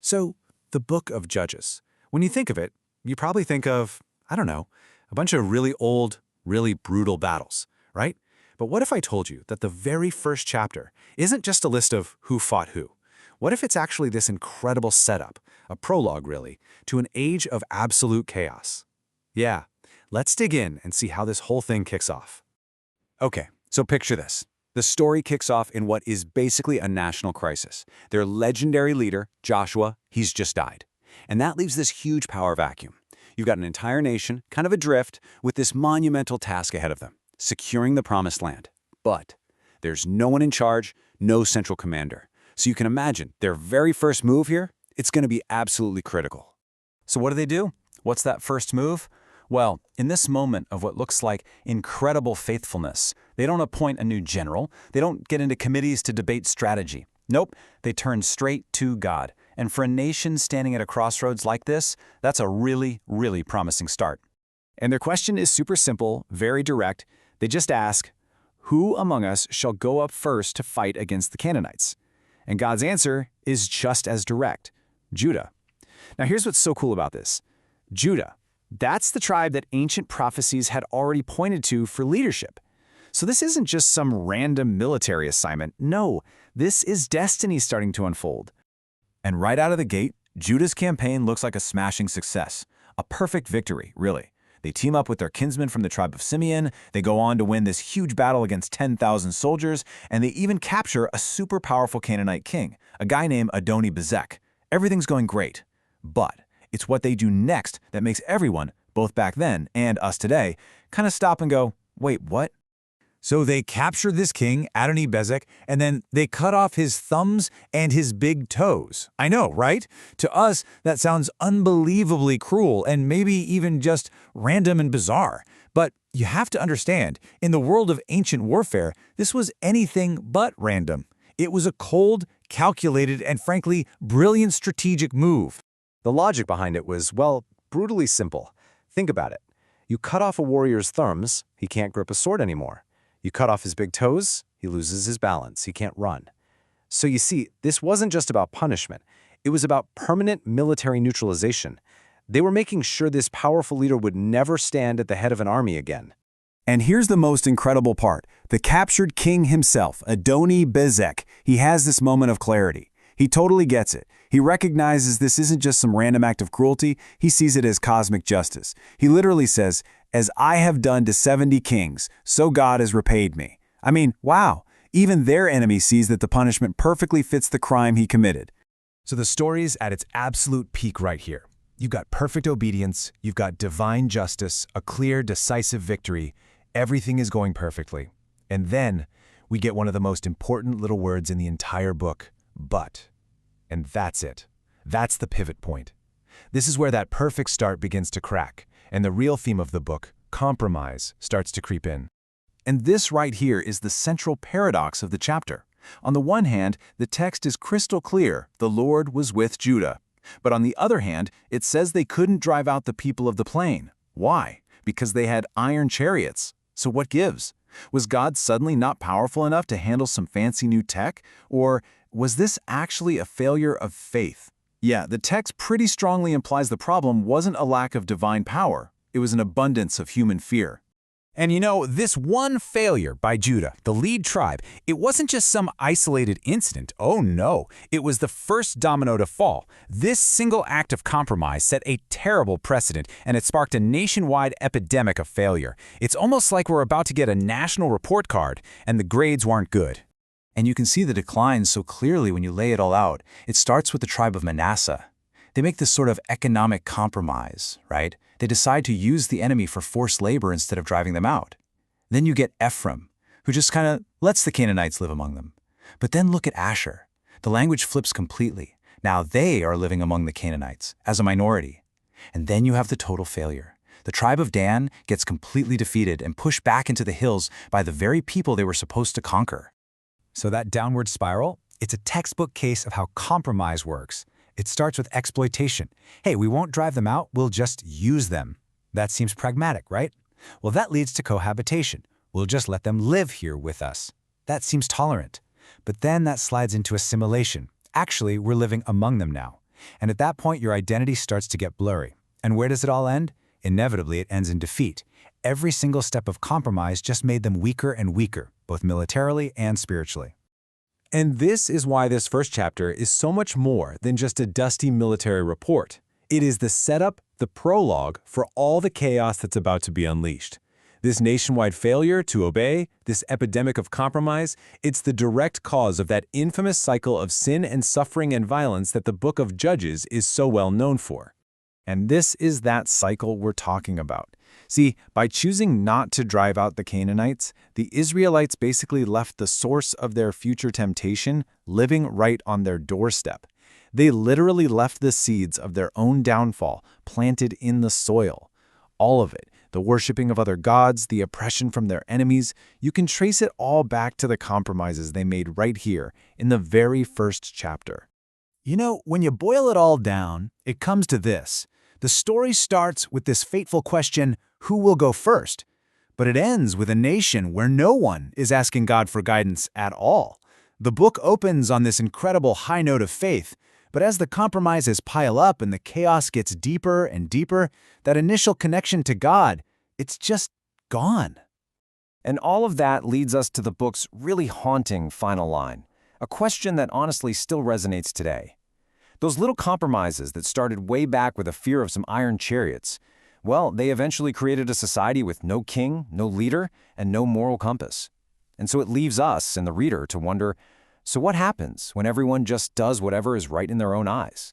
So, the book of Judges. When you think of it, you probably think of, I don't know, a bunch of really old, really brutal battles, right? But what if I told you that the very first chapter isn't just a list of who fought who? What if it's actually this incredible setup, a prologue really, to an age of absolute chaos? Yeah, let's dig in and see how this whole thing kicks off. Okay, so picture this. The story kicks off in what is basically a national crisis. Their legendary leader, Joshua, he's just died. And that leaves this huge power vacuum. You've got an entire nation, kind of adrift, with this monumental task ahead of them, securing the promised land. But there's no one in charge, no central commander. So you can imagine their very first move here, it's going to be absolutely critical. So what do? What's that first move? Well, in this moment of what looks like incredible faithfulness, they don't appoint a new general. They don't get into committees to debate strategy. Nope, they turn straight to God. And for a nation standing at a crossroads like this, that's a really, really promising start. And their question is super simple, very direct. They just ask, who among us shall go up first to fight against the Canaanites? And God's answer is just as direct, Judah. Now here's what's so cool about this. Judah, that's the tribe that ancient prophecies had already pointed to for leadership. So this isn't just some random military assignment. No, this is destiny starting to unfold. And right out of the gate, Judah's campaign looks like a smashing success. A perfect victory, really. They team up with their kinsmen from the tribe of Simeon, they go on to win this huge battle against 10,000 soldiers, and they even capture a super powerful Canaanite king, a guy named Adoni-Bezek. Everything's going great. But it's what they do next that makes everyone, both back then and us today, kind of stop and go, wait, what? So they captured this king, Adoni-Bezek, and then they cut off his thumbs and his big toes. I know, right? To us, that sounds unbelievably cruel and maybe even just random and bizarre. But you have to understand, in the world of ancient warfare, this was anything but random. It was a cold, calculated, and frankly, brilliant strategic move. The logic behind it was, well, brutally simple. Think about it. You cut off a warrior's thumbs, he can't grip a sword anymore. You cut off his big toes, he loses his balance, he can't run. So you see, this wasn't just about punishment. It was about permanent military neutralization. They were making sure this powerful leader would never stand at the head of an army again. And here's the most incredible part. The captured king himself, Adoni-Bezek, he has this moment of clarity. He totally gets it. He recognizes this isn't just some random act of cruelty, he sees it as cosmic justice. He literally says, "As I have done to 70 kings, so God has repaid me." I mean, wow, even their enemy sees that the punishment perfectly fits the crime he committed. So the story's at its absolute peak right here. You've got perfect obedience, you've got divine justice, a clear, decisive victory. Everything is going perfectly. And then we get one of the most important little words in the entire book, but. And that's it. That's the pivot point. This is where that perfect start begins to crack, and the real theme of the book, compromise, starts to creep in. And this right here is the central paradox of the chapter. On the one hand, the text is crystal clear, the Lord was with Judah. But on the other hand, it says they couldn't drive out the people of the plain. Why? Because they had iron chariots. So what gives? Was God suddenly not powerful enough to handle some fancy new tech? Or was this actually a failure of faith? Yeah, the text pretty strongly implies the problem wasn't a lack of divine power. It was an abundance of human fear. And you know, this one failure by Judah, the lead tribe, it wasn't just some isolated incident. Oh no, it was the first domino to fall. This single act of compromise set a terrible precedent, and it sparked a nationwide epidemic of failure. It's almost like we're about to get a national report card, and the grades weren't good. And you can see the decline so clearly when you lay it all out. It starts with the tribe of Manasseh. They make this sort of economic compromise, right? They decide to use the enemy for forced labor instead of driving them out. Then you get Ephraim, who just kind of lets the Canaanites live among them. But then look at Asher. The language flips completely. Now they are living among the Canaanites as a minority. And then you have the total failure. The tribe of Dan gets completely defeated and pushed back into the hills by the very people they were supposed to conquer. So that downward spiral, it's a textbook case of how compromise works. It starts with exploitation. Hey, we won't drive them out, we'll just use them. That seems pragmatic, right? Well, that leads to cohabitation. We'll just let them live here with us. That seems tolerant. But then that slides into assimilation. Actually, we're living among them now. And at that point, your identity starts to get blurry. And where does it all end? Inevitably, it ends in defeat. Every single step of compromise just made them weaker and weaker, both militarily and spiritually. And this is why this first chapter is so much more than just a dusty military report. It is the setup, the prologue, for all the chaos that's about to be unleashed. This nationwide failure to obey, this epidemic of compromise, it's the direct cause of that infamous cycle of sin and suffering and violence that the book of Judges is so well known for. And this is that cycle we're talking about. See, by choosing not to drive out the Canaanites, the Israelites basically left the source of their future temptation living right on their doorstep. They literally left the seeds of their own downfall planted in the soil. All of it, the worshiping of other gods, the oppression from their enemies, you can trace it all back to the compromises they made right here in the very first chapter. You know, when you boil it all down, it comes to this. The story starts with this fateful question, who will go first? But it ends with a nation where no one is asking God for guidance at all. The book opens on this incredible high note of faith, but as the compromises pile up and the chaos gets deeper and deeper, that initial connection to God, it's just gone. And all of that leads us to the book's really haunting final line, a question that honestly still resonates today. Those little compromises that started way back with a fear of some iron chariots, well, they eventually created a society with no king, no leader, and no moral compass. And so it leaves us and the reader to wonder, so what happens when everyone just does whatever is right in their own eyes?